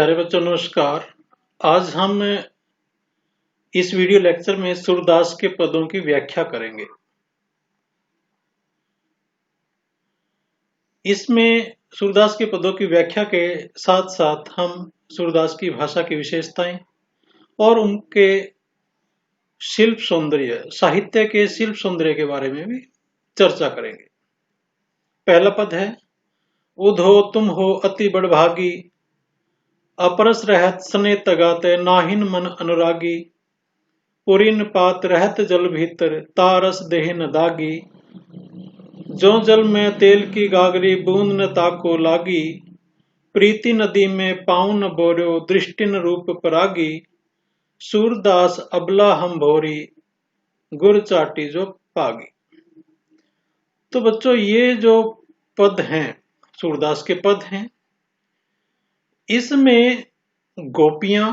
प्यारे बच्चों नमस्कार। आज हम इस वीडियो लेक्चर में सूरदास के पदों की व्याख्या करेंगे। इसमें सूरदास के पदों की व्याख्या के साथ साथ हम सूरदास की भाषा की विशेषताएं और उनके शिल्प सौंदर्य, साहित्य के शिल्प सौंदर्य के बारे में भी चर्चा करेंगे। पहला पद है, उधो तुम हो अति बड़भागी, अपरस रहत सने तगाते, नाहिन मन अनुरागी, पुरीन पात रहत जल भीतर, तारस देह न दागी, जो जल में तेल की गागरी, बूंद न ताको लागी, प्रीति नदी में पाँव न बोर्यो, दृष्टि न रूप परागी, सूरदास अबला हम भोरी, गुर चाटी जो पागी। तो बच्चों ये जो पद हैं सूरदास के पद हैं, इसमें गोपियां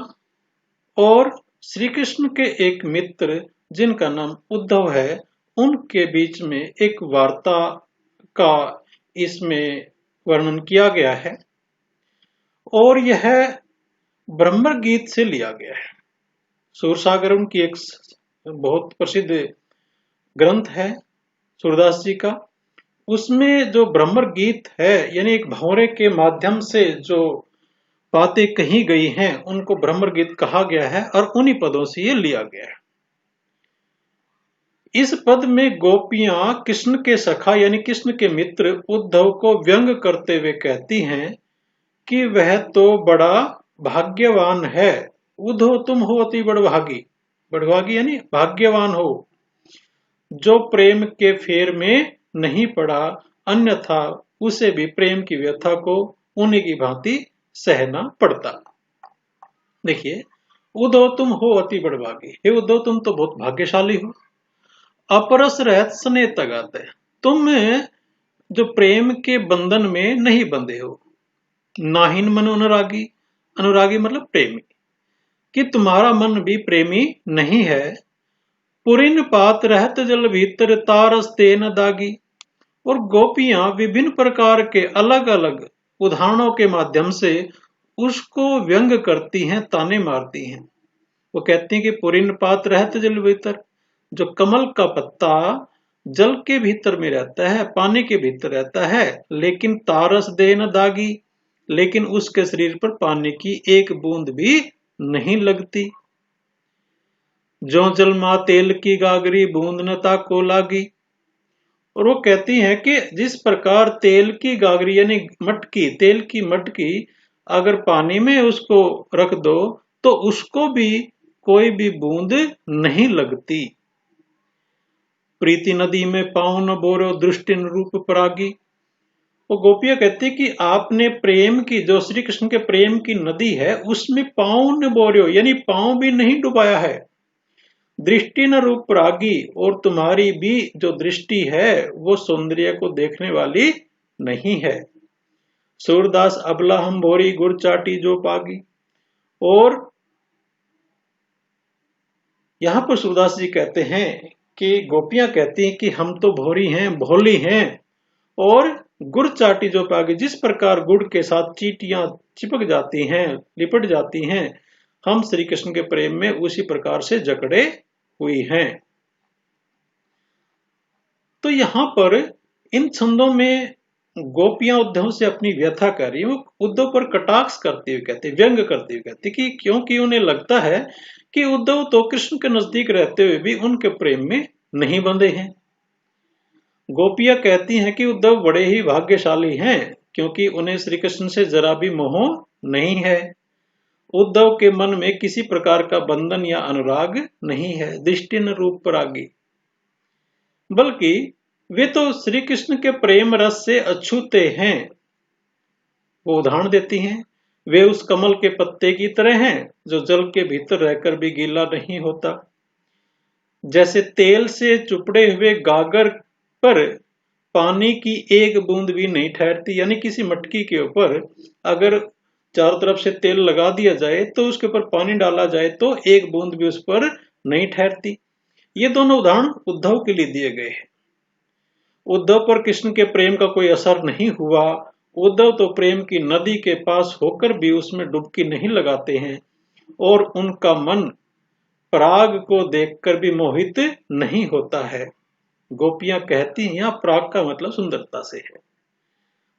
और श्री कृष्ण के एक मित्र जिनका नाम उद्धव है, उनके बीच में एक वार्ता का इसमें वर्णन किया गया है और यह ब्रह्म गीत से लिया गया है। सूरसागर उनकी एक बहुत प्रसिद्ध ग्रंथ है सूरदास जी का। उसमें जो ब्रह्म गीत है, यानी एक भंवरे के माध्यम से जो बातें कही गई हैं, उनको ब्रह्म गीत कहा गया है और उन्हीं पदों से ये लिया गया है। इस पद में गोपियां कृष्ण के सखा यानी कृष्ण के मित्र उद्धव को व्यंग करते हुए कहती हैं कि वह तो बड़ा भाग्यवान है। उद्धव तुम हो अति बड़भागी, बड़भागी यानी भाग्यवान हो, जो प्रेम के फेर में नहीं पड़ा, अन्यथा उसे भी प्रेम की व्यथा को उन्हीं की भांति सहना पड़ता। देखिए, उद्धव तुम हो अति बड़भागी, हे उद्धव तुम तो बहुत भाग्यशाली हो। अपरस रहत स्नेह तगाते, तुम जो प्रेम के बंधन में नहीं बंधे हो। नाहिन मन अनुरागी, अनुरागी मतलब प्रेमी, कि तुम्हारा मन भी प्रेमी नहीं है। पुरिन पात रहत जल भीतर, तारस ते न दागी, और गोपियां विभिन्न प्रकार के अलग अलग उदाहरणों के माध्यम से उसको व्यंग करती हैं, ताने मारती हैं। वो कहती हैं कि पुरिन पात रहत जल भीतर, जो कमल का पत्ता जल के भीतर में रहता है, पानी के भीतर रहता है, लेकिन तारस दे न दागी, लेकिन उसके शरीर पर पानी की एक बूंद भी नहीं लगती। जो जल मा तेल की गागरी, बूंद न ताको लागी, और वो कहती हैं कि जिस प्रकार तेल की गागरी यानी मटकी, तेल की मटकी अगर पानी में उसको रख दो तो उसको भी कोई भी बूंद नहीं लगती। प्रीति नदी में पाँव न बोरो, दृष्टि न रूप परागी, वो गोपियां कहती कि आपने प्रेम की, जो श्री कृष्ण के प्रेम की नदी है, उसमें पाँव न बोरो यानी पाँव भी नहीं डुबाया है। दृष्टि न रूप परागी, और तुम्हारी भी जो दृष्टि है वो सौंदर्य को देखने वाली नहीं है। सूरदास अबला हम भोरी, गुड़ चाटी जो पागी, और यहां पर सूरदास जी कहते हैं कि गोपियां कहती हैं कि हम तो भोरी हैं, भोली हैं, और गुड़ चाटी जो पागी, जिस प्रकार गुड़ के साथ चींटियां चिपक जाती हैं, लिपट जाती हैं, हम श्री कृष्ण के प्रेम में उसी प्रकार से जकड़े हुई हैं। तो यहां पर इन छंदों में गोपियां उद्धव से अपनी व्यथा कर रही है। उद्धव पर कटाक्ष करते हुए कहते, व्यंग करते हुए कहते कि क्योंकि उन्हें लगता है कि उद्धव तो कृष्ण के नजदीक रहते हुए भी उनके प्रेम में नहीं बंधे हैं। गोपियां कहती हैं कि उद्धव बड़े ही भाग्यशाली हैं, क्योंकि उन्हें श्री कृष्ण से जरा भी मोह नहीं है। उद्धव के मन में किसी प्रकार का बंधन या अनुराग नहीं है, दृष्टि न रूप परागी, बल्कि वे तो श्री कृष्ण के प्रेम रस से अछूते हैं। वो उदाहरण देती हैं, वे उस कमल के पत्ते की तरह हैं जो जल के भीतर रहकर भी गीला नहीं होता। जैसे तेल से चुपड़े हुए गागर पर पानी की एक बूंद भी नहीं ठहरती, यानी किसी मटकी के ऊपर अगर चारों तरफ से तेल लगा दिया जाए तो उसके ऊपर पानी डाला जाए तो एक बूंद भी उस पर नहीं ठहरती। ये दोनों उदाहरण उद्धव के लिए दिए गए हैं। उद्धव पर कृष्ण के प्रेम का कोई असर नहीं हुआ उद्धव तो प्रेम की नदी के पास होकर भी उसमें डुबकी नहीं लगाते हैं और उनका मन पराग को देखकर भी मोहित नहीं होता है। गोपियां कहती हैं, यहाँ पराग का मतलब सुंदरता से है।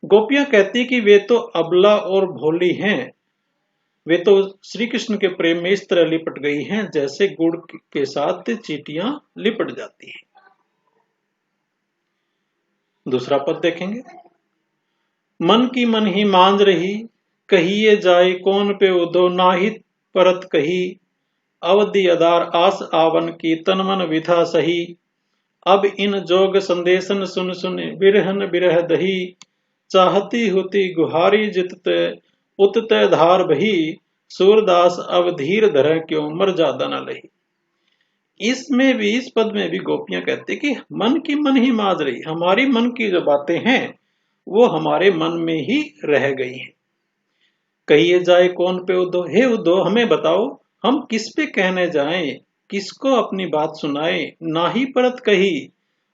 गोपियां कहती कि वे तो अबला और भोली हैं, वे तो श्री कृष्ण के प्रेम में इस तरह लिपट गई हैं जैसे गुड़ के साथ चींटियां लिपट जाती हैं। दूसरा पद देखेंगे। मन की मन ही मांझ रही, कहिए जाए कौन पे उदो नाहित परत कही, अवधि अदार आस आवन की तन मन विधा सही, अब इन जोग संदेशन सुन सुन बिरहन बिरह दही, चाहती होती गुहारी जितते उतते धार बही, सूरदास अब धीर धर क्यों मर जादा न लही। इसमें भी, इस पद में भी गोपियां कहते कि मन की मन ही माज रही, हमारी मन की जो बातें हैं वो हमारे मन में ही रह गई हैं। कहिए जाए कौन पे उद्धव, हे उद्धव हमें बताओ हम किस पे कहने जाएं, किसको अपनी बात सुनाएं, ना ही परत कही,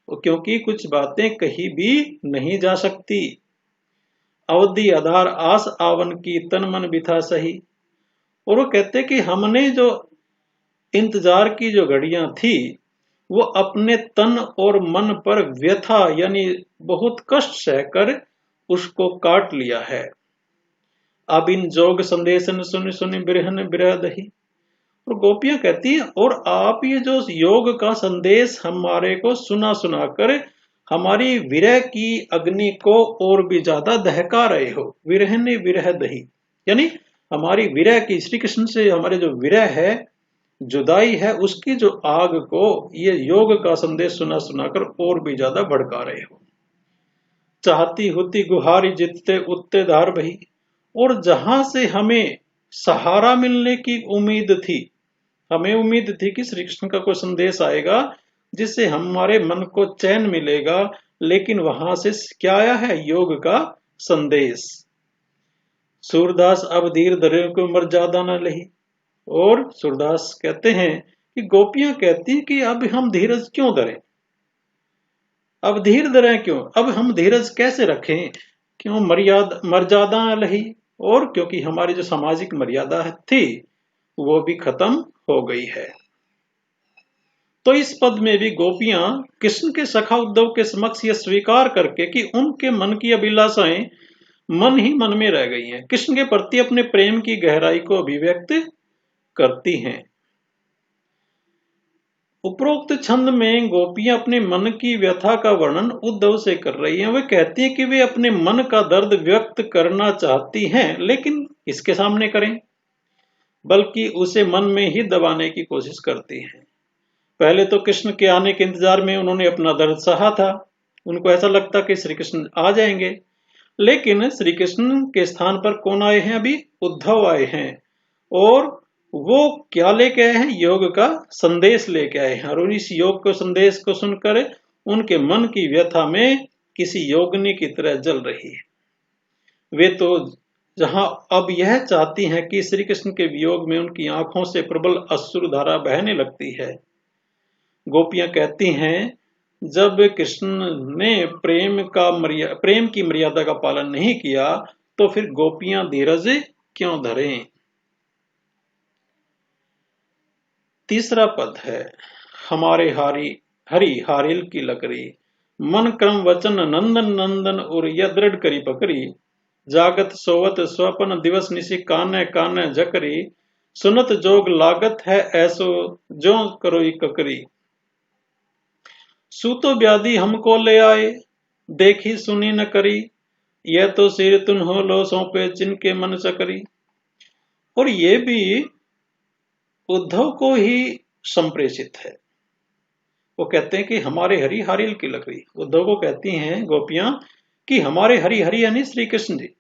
क्योंकि कुछ बातें कही भी नहीं जा सकती। अवधि आधार आस आवन की तन मन बिथा सही, और वो कहते कि हमने जो इंतजार की जो घड़ियां थी वो अपने तन और मन पर व्यथा यानी बहुत कष्ट सहकर उसको काट लिया है। अब इन जोग संदेशन सुन सुन बिरहन बिरह दही, और गोपियां कहती है और आप ये जो योग का संदेश हमारे को सुना सुनाकर हमारी विरह की अग्नि को और भी ज्यादा दहका रहे हो। विरहन विरह दही यानी हमारी विरह की, श्री कृष्ण से हमारे जो विरह है, जुदाई है, उसकी जो आग को ये योग का संदेश सुना सुनाकर और भी ज्यादा भड़का रहे हो। चाहती होती गुहारी जितते उत्ते धार बही, और जहां से हमें सहारा मिलने की उम्मीद थी, हमें उम्मीद थी कि श्री कृष्ण का कोई संदेश आएगा जिससे हमारे मन को चैन मिलेगा, लेकिन वहां से क्या आया है? योग का संदेश। सूरदास अब धीर धरे को मर्यादा न लही, और सूरदास कहते हैं कि गोपियां कहती हैं कि अब हम धीरज क्यों धरें, अब धीर धरें क्यों, अब हम धीरज कैसे रखें, क्यों मर्यादा न लही, और क्योंकि हमारी जो सामाजिक मर्यादा थी वो भी खत्म हो गई है। तो इस पद में भी गोपियां कृष्ण के सखा उद्धव के समक्ष यह स्वीकार करके कि उनके मन की अभिलाषाएं मन ही मन में रह गई हैं, कृष्ण के प्रति अपने प्रेम की गहराई को अभिव्यक्त करती हैं। उपरोक्त छंद में गोपियां अपने मन की व्यथा का वर्णन उद्धव से कर रही हैं। वे कहती हैं कि वे अपने मन का दर्द व्यक्त करना चाहती हैं, लेकिन किसके सामने करें, बल्कि उसे मन में ही दबाने की कोशिश करती हैं। पहले तो कृष्ण के आने के इंतजार में उन्होंने अपना दर्द सहा था, उनको ऐसा लगता कि श्री कृष्ण आ जाएंगे, लेकिन श्री कृष्ण के स्थान पर कौन आए हैं? अभी उद्धव आए हैं, और वो क्या लेके आए हैं? योग का संदेश लेके आए हैं, और इस योग के संदेश को सुनकर उनके मन की व्यथा में किसी योगिनी की तरह जल रही है। वे तो जहां अब यह चाहती हैं कि श्री कृष्ण के वियोग में उनकी आंखों से प्रबल अश्रुधारा बहने लगती है। गोपियां कहती हैं जब कृष्ण ने प्रेम की मर्यादा का पालन नहीं किया तो फिर गोपियां धीरज क्यों धरें। तीसरा पद है, हमारे हरि हारिल की लकड़ी, मन क्रम वचन नंदन नंदन और यह दृढ़ करी पकड़ी, जागत सोवत स्वपन दिवस निशि काने काने जकरी, सुनत जोग लागत है ऐसो जो करोई ककरी, सूतो व्याधि हमको ले आए देखी सुनी न करी, यह तो सिर तुन हो लो सौंपे जिनके मन चकरी। और ये भी उद्धव को ही संप्रेषित है। वो कहते हैं कि हमारे हरि हारिल की लकड़ी, उद्धव को कहती हैं गोपियां कि हमारे हरि हरि यानी श्री कृष्ण जी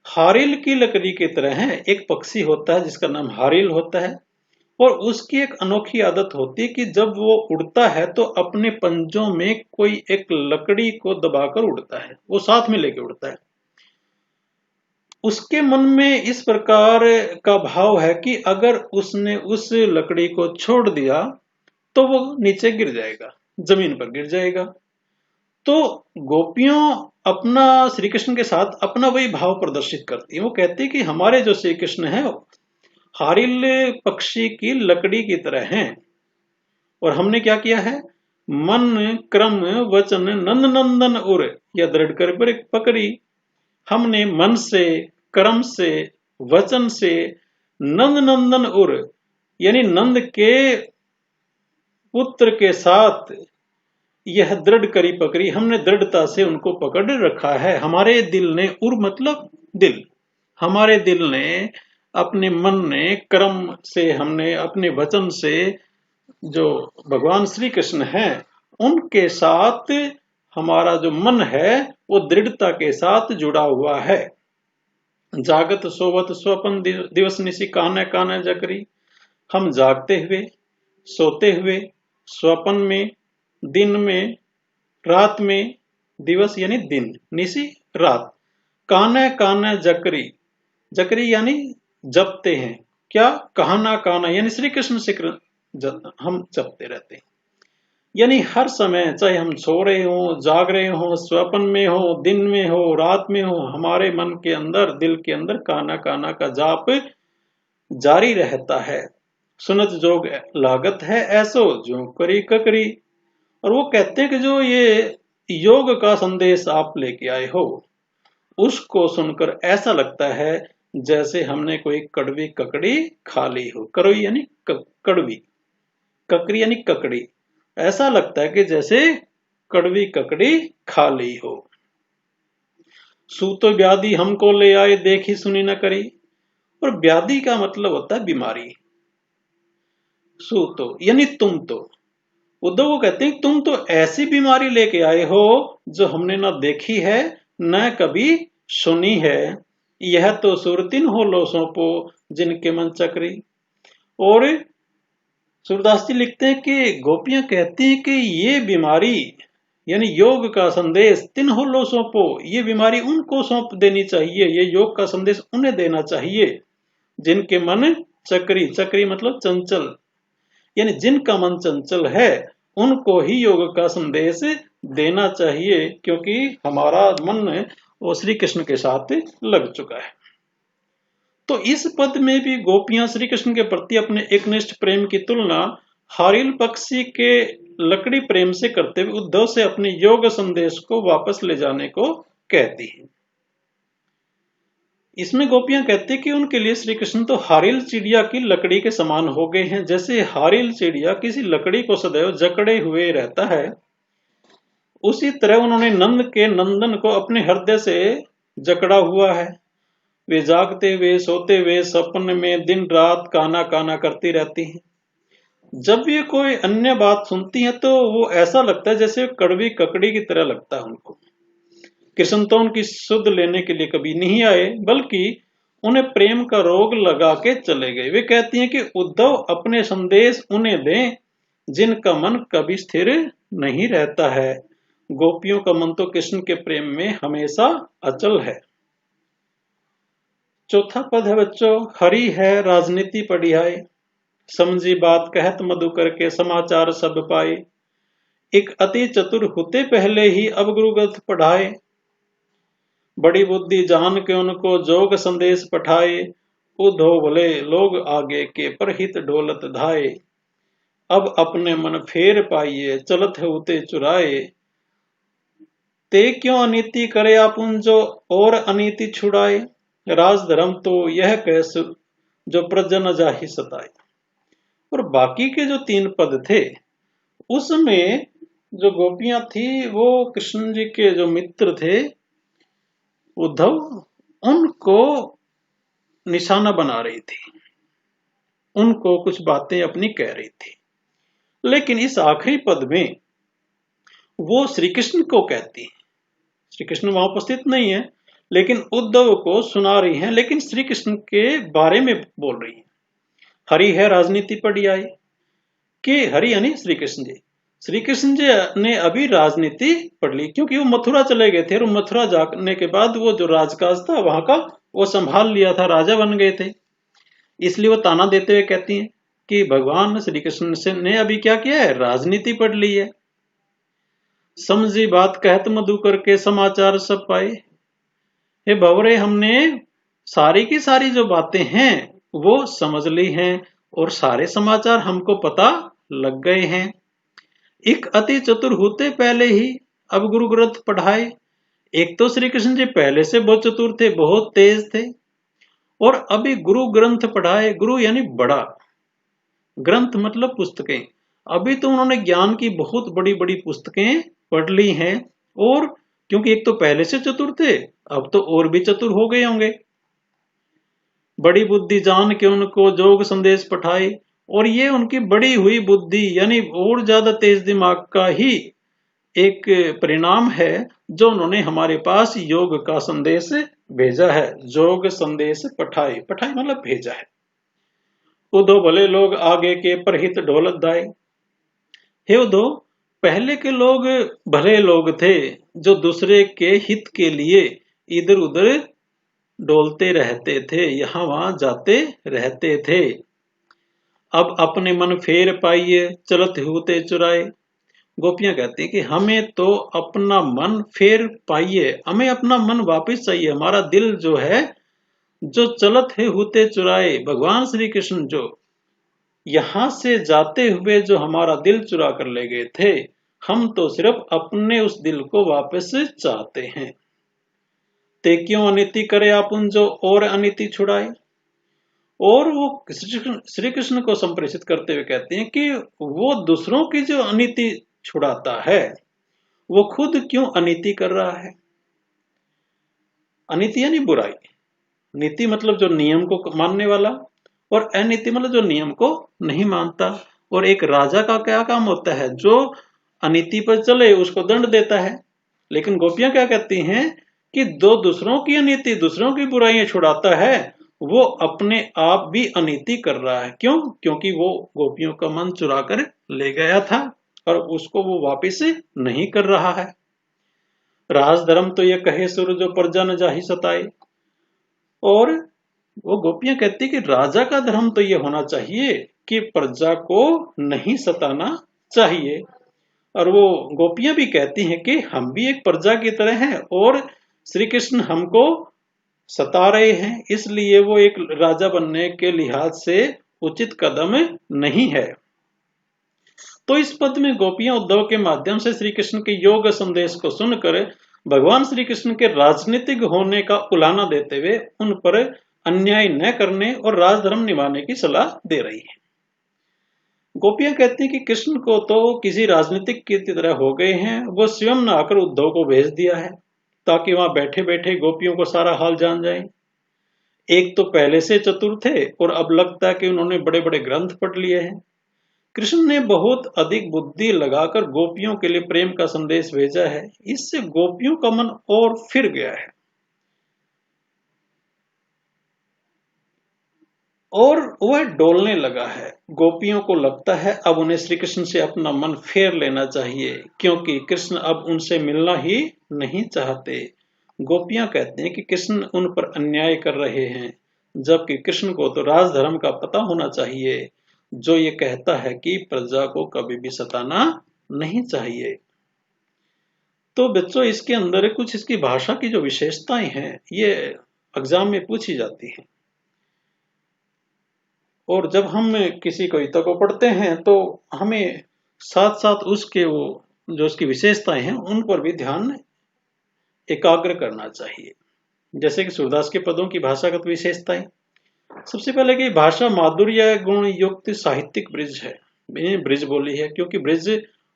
हारिल की लकड़ी की तरह हैं। एक पक्षी होता है जिसका नाम हारिल होता है, और उसकी एक अनोखी आदत होती है कि जब वो उड़ता है तो अपने पंजों में कोई एक लकड़ी को दबाकर उड़ता है, वो साथ में लेके उड़ता है। उसके मन में इस प्रकार का भाव है कि अगर उसने उस लकड़ी को छोड़ दिया तो वो नीचे गिर जाएगा, जमीन पर गिर जाएगा। तो गोपियों अपना श्री कृष्ण के साथ अपना वही भाव प्रदर्शित करती है। वो कहती है कि हमारे जो श्री कृष्ण है हारिल पक्षी की लकड़ी की तरह हैं, और हमने क्या किया है, मन क्रम वचन नंद नंदन उर या दृढ़ कर पकड़ी। हमने मन से, क्रम से, वचन से नंद नंदन उर यानी नंद के पुत्र के साथ यह दृढ़ करी पकड़ी, हमने दृढ़ता से उनको पकड़ रखा है। हमारे दिल ने, उर मतलब दिल, हमारे दिल ने, अपने मन ने, कर्म से, हमने अपने वचन से जो भगवान श्री कृष्ण हैं उनके साथ हमारा जो मन है वो दृढ़ता के साथ जुड़ा हुआ है। जागत सोवत स्वपन दिवस निशी काने काने जकरी। हम जागते हुए, सोते हुए, स्वपन में, दिन में, रात में, दिवस यानी दिन, निशी रात, काने काने जकरी, जकरी यानी जपते हैं। क्या, कहना काना यानी श्री कृष्ण से हम जपते रहते हैं। यानी हर समय, चाहे हम सो रहे हो, जाग रहे हो, स्वप्न में हो, दिन में हो, रात में हो, हमारे मन के अंदर, दिल के अंदर काना काना का जाप जारी रहता है। सुनत जोग लागत है ऐसो जो करी ककरी। और वो कहते हैं कि जो ये योग का संदेश आप लेके आए हो उसको सुनकर ऐसा लगता है जैसे हमने कोई कड़वी ककड़ी खा ली हो। कड़वी यानी कड़वी, ककड़ी यानी ककड़ी। ऐसा लगता है कि जैसे कड़वी ककड़ी खा ली हो। सूतो व्याधि हमको ले आए देखी सुनी न करी। और व्याधि का मतलब होता है बीमारी। सूतो यानी तुम तो, उद्धव को कहते हैं तुम तो ऐसी बीमारी लेके आए हो जो हमने ना देखी है न कभी सुनी है। यह तो सुरतिन हो लो सौंपो जिनके मन चक्री। और सूरदास जी लिखते हैं कि गोपियां कहती हैं कि ये बीमारी यानी योग का संदेश तिन हो लो सौंपो, ये बीमारी उनको सौंप देनी चाहिए, ये योग का संदेश उन्हें देना चाहिए जिनके मन चक्री, चक्री मतलब चंचल, यानी जिनका मन चंचल है उनको ही योग का संदेश देना चाहिए, क्योंकि हमारा मन वो श्री कृष्ण के साथ लग चुका है। तो इस पद में भी गोपियां श्री कृष्ण के प्रति अपने एकनिष्ठ प्रेम की तुलना हारिल पक्षी के लकड़ी प्रेम से करते हुए उद्धव से अपने योग संदेश को वापस ले जाने को कहती हैं। इसमें गोपियां कहती कि उनके लिए श्री कृष्ण तो हारिल चिड़िया की लकड़ी के समान हो गए हैं। जैसे हारिल चिड़िया किसी लकड़ी को सदैव जकड़े हुए रहता है, उसी तरह उन्होंने नंद के नंदन को अपने हृदय से जकड़ा हुआ है। वे जागते हुए, सोते हुए, सपन में, दिन रात काना काना करती रहती हैं। जब ये कोई अन्य बात सुनती हैं तो वो ऐसा लगता है जैसे कड़वी ककड़ी की तरह लगता है उनको। कृष्ण तो उनकी सुध लेने के लिए कभी नहीं आए, बल्कि उन्हें प्रेम का रोग लगा के चले गए। वे कहती हैं कि उद्धव अपने संदेश उन्हें दें जिनका मन कभी स्थिर नहीं रहता है। गोपियों का मन तो कृष्ण के प्रेम में हमेशा अचल है। चौथा पद है बच्चों, हरि है राजनीति पढ़ियाए, समझी बात कहत मधुकर के समाचार सब पाए। एक अति चतुर होते पहले ही अब गुरुग्रंथ पढ़ाए, बड़ी बुद्धि जान के उनको जोग संदेश पठाए। उद्धव भले लोग आगे के परहित ढोलत धाए, अब अपने मन फेर पाइए चलत है उते चुराए। ते क्यों अनीति करे आपुन जो और अनीति छुड़ाए, राज धर्म तो यह कैस जो प्रजन जाहि सताए। और बाकी के जो 3 पद थे उसमें जो गोपियां थी वो कृष्ण जी के जो मित्र थे उद्धव, उनको निशाना बना रही थी, उनको कुछ बातें अपनी कह रही थी। लेकिन इस आखिरी पद में वो श्री कृष्ण को कहती है। श्री कृष्ण वहां उपस्थित नहीं है लेकिन उद्धव को सुना रही हैं, लेकिन श्री कृष्ण के बारे में बोल रही है। हरि है राजनीति पढ़ियाए, कि हरि यानी श्री कृष्ण जी। श्री कृष्ण जी ने अभी राजनीति पढ़ ली, क्योंकि वो मथुरा चले गए थे और मथुरा जाने के बाद वो जो राजकाज था वहां का वो संभाल लिया था, राजा बन गए थे। इसलिए वो ताना देते हुए कहती हैं कि भगवान श्री कृष्ण ने अभी क्या किया है, राजनीति पढ़ ली है। समझी बात कहत मधुकर के समाचार सब पाए। हे भंवरे, हमने सारी की सारी जो बातें हैं वो समझ ली हैं और सारे समाचार हमको पता लग गए हैं। एक अति चतुर होते पहले ही अब गुरु ग्रंथ पढ़ाए। एक तो श्री कृष्ण जी पहले से बहुत चतुर थे, बहुत तेज थे, और अभी गुरु ग्रंथ पढ़ाए। गुरु यानी बड़ा, ग्रंथ मतलब पुस्तकें। अभी तो उन्होंने ज्ञान की बहुत बड़ी बड़ी पुस्तकें पढ़ ली हैं, और क्योंकि एक तो पहले से चतुर थे, अब तो और भी चतुर हो गए होंगे। बड़ी बुद्धि जान के उनको जोग संदेश पठाए, और ये उनकी बड़ी हुई बुद्धि यानी और ज्यादा तेज दिमाग का ही एक परिणाम है जो उन्होंने हमारे पास योग का संदेश भेजा है। जोग संदेश पठाए, पठाए मतलब भेजा है। उदो भले लोग आगे के परहित ढोलत दाए। हे उदो, पहले के लोग भले लोग थे जो दूसरे के हित के लिए इधर उधर डोलते रहते थे, यहां वहां जाते रहते थे। अब अपने मन फेर पाइए चलत होते चुराए। गोपियां कहती हैं कि हमें तो अपना मन फेर पाइए, हमें अपना मन वापस चाहिए। हमारा दिल जो है, जो चलत है होते चुराए, भगवान श्री कृष्ण जो यहां से जाते हुए जो हमारा दिल चुरा कर ले गए थे, हम तो सिर्फ अपने उस दिल को वापस चाहते हैं। ते क्यों अनिति करे आपुन जो और अनिति छुड़ाए। और वो श्री कृष्ण को संप्रेषित करते हुए कहते हैं कि वो दूसरों की जो अनिति छुड़ाता है, वो खुद क्यों अनिति कर रहा है। अनिति यानी बुराई, नीति मतलब जो नियम को मानने वाला, और अनीति मतलब जो नियम को नहीं मानता। और एक राजा का क्या काम होता है, जो अनीति पर चले उसको दंड देता है। लेकिन गोपियां क्या कहती हैं कि दो दूसरों की अनीति, दूसरों की बुराइयां छुड़ाता है, वो अपने आप भी अनीति कर रहा है। क्यों? क्योंकि वो गोपियों का मन चुरा कर ले गया था और उसको वो वापिस नहीं कर रहा है। राज धर्म तो ये कहे सुर जो प्रजा न जाहि सताए। और वो गोपियां कहती कि राजा का धर्म तो ये होना चाहिए कि प्रजा को नहीं सताना चाहिए। और वो गोपियां भी कहती हैं कि हम भी एक प्रजा की तरह हैं और श्री कृष्ण हमको सता रहे हैं, इसलिए वो एक राजा बनने के लिहाज से उचित कदम नहीं है। तो इस पद में गोपियां उद्धव के माध्यम से श्री कृष्ण के योग संदेश को सुनकर भगवान श्री कृष्ण के राजनीतिक होने का उलाना देते हुए उन पर अन्याय न करने और राजधर्म निभाने की सलाह दे रही है। गोपियां कहती हैं कि कृष्ण को तो किसी राजनीतिक की तरह हो गए हैं, वो स्वयं न आकर उद्धव को भेज दिया है ताकि वहां बैठे बैठे गोपियों को सारा हाल जान जाए। एक तो पहले से चतुर थे और अब लगता है कि उन्होंने बड़े बड़े ग्रंथ पढ़ लिए हैं। कृष्ण ने बहुत अधिक बुद्धि लगाकर गोपियों के लिए प्रेम का संदेश भेजा है, इससे गोपियों का मन और फिर गया है और वह डोलने लगा है। गोपियों को लगता है अब उन्हें श्री कृष्ण से अपना मन फेर लेना चाहिए, क्योंकि कृष्ण अब उनसे मिलना ही नहीं चाहते। गोपियां कहते हैं कि कृष्ण उन पर अन्याय कर रहे हैं, जबकि कृष्ण को तो राजधर्म का पता होना चाहिए, जो ये कहता है कि प्रजा को कभी भी सताना नहीं चाहिए। तो बच्चों, इसके अंदर कुछ इसकी भाषा की जो विशेषताएं हैं, ये एग्जाम में पूछी जाती हैं। और जब हम किसी कविता को पढ़ते हैं तो हमें साथ साथ उसके वो जो उसकी विशेषताएं हैं उन पर भी ध्यान एकाग्र करना चाहिए। जैसे कि सूरदास के पदों की भाषागत विशेषताएं, सबसे पहले कि भाषा माधुर्य गुण युक्त साहित्यिक ब्रिज है। ब्रिज बोली है क्योंकि ब्रिज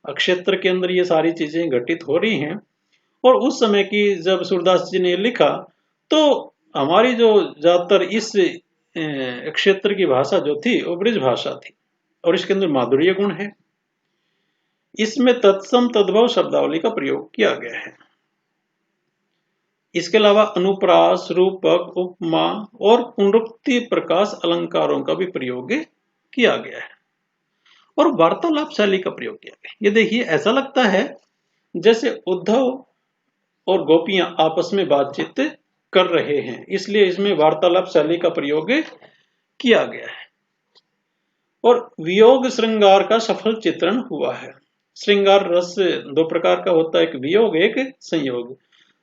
क्षेत्र के अंदर ये सारी चीजें घटित हो रही हैं। और उस समय की जब सूरदास जी ने लिखा तो हमारी जो ज्यादातर इस क्षेत्र की भाषा जो थी वो ब्रिज भाषा थी और इसके अंदर माधुर्य गुण है। इसमें तत्सम तद्भव शब्दावली का प्रयोग किया गया है। इसके अलावा अनुप्रास, रूपक, उपमा और पुनरुक्ति प्रकाश अलंकारों का भी प्रयोग किया गया है और वार्तालाप शैली का प्रयोग किया गया। ये देखिए, ऐसा लगता है जैसे उद्धव और गोपियां आपस में बातचीत कर रहे हैं, इसलिए इसमें वार्तालाप शैली का प्रयोग किया गया है। और वियोग श्रृंगार का सफल चित्रण हुआ है। श्रृंगार रस दो प्रकार का होता है, एक वियोग एक संयोग।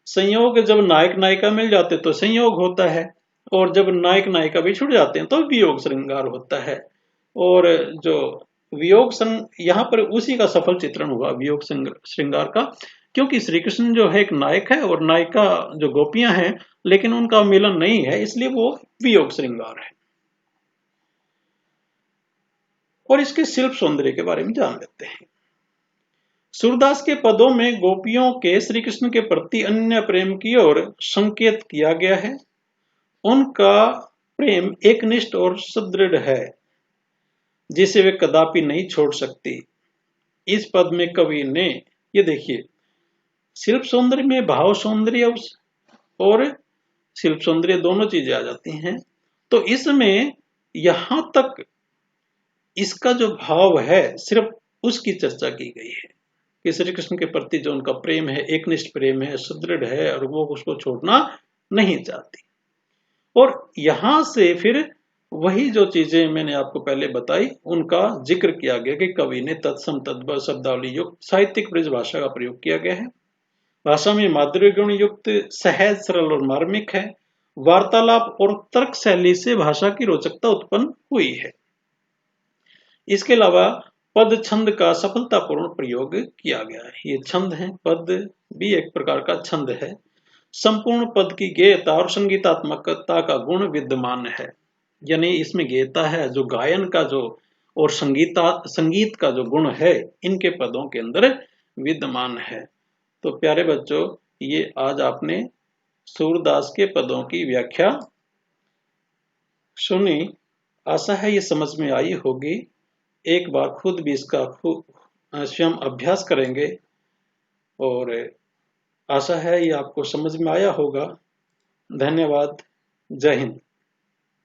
संयोग जब नायक नायिका मिल जाते तो संयोग होता है, और जब नायक नायिका भी छूट जाते हैं तो वियोग श्रृंगार होता है। और जो वियोग यहाँ पर उसी का सफल चित्रण हुआ वियोग श्रृंगार का, क्योंकि श्री कृष्ण जो है एक नायक है और नायिका जो गोपियां हैं, लेकिन उनका मिलन नहीं है, इसलिए वो वियोग श्रृंगार है। और इसके शिल्प सौंदर्य के बारे में जान लेते हैं। सूरदास के पदों में गोपियों के श्री कृष्ण के प्रति अन्य प्रेम की ओर संकेत किया गया है। उनका प्रेम एकनिष्ठ और सुदृढ़ है, जिसे वे कदापि नहीं छोड़ सकती। इस पद में कवि ने, ये देखिए, शिल्प सौंदर्य में भाव सौंदर्य और शिल्प सौंदर्य दोनों चीजें आ जाती हैं। तो इसमें यहां तक इसका जो भाव है सिर्फ उसकी चर्चा की गई है कि श्री कृष्ण के प्रति जो उनका प्रेम है, एकनिष्ठ प्रेम है, सुदृढ़ है, और वो उसको छोड़ना नहीं चाहती। और यहां से फिर वही जो चीजें मैंने आपको पहले बताई उनका जिक्र किया गया कि कवि ने तत्सम तद्भव शब्दावली युक्त साहित्यिक ब्रज भाषा का प्रयोग किया गया है। भाषा में माधुर्य गुण युक्त, सहज, सरल और मार्मिक है। वार्तालाप और तर्क शैली से भाषा की रोचकता उत्पन्न हुई है। इसके अलावा पद छंद का सफलतापूर्ण प्रयोग किया गया है। ये छंद है, पद भी एक प्रकार का छंद है। संपूर्ण पद की गेयता और संगीतात्मकता का गुण विद्यमान है, यानी इसमें गेयता है, जो गायन का जो और संगीत का जो गुण है इनके पदों के अंदर विद्यमान है। तो प्यारे बच्चों, ये आज आपने सूरदास के पदों की व्याख्या सुनी। आशा है ये समझ में आई होगी। एक बार खुद भी इसका स्वयं अभ्यास करेंगे, और आशा है ये आपको समझ में आया होगा। धन्यवाद। जय हिंद।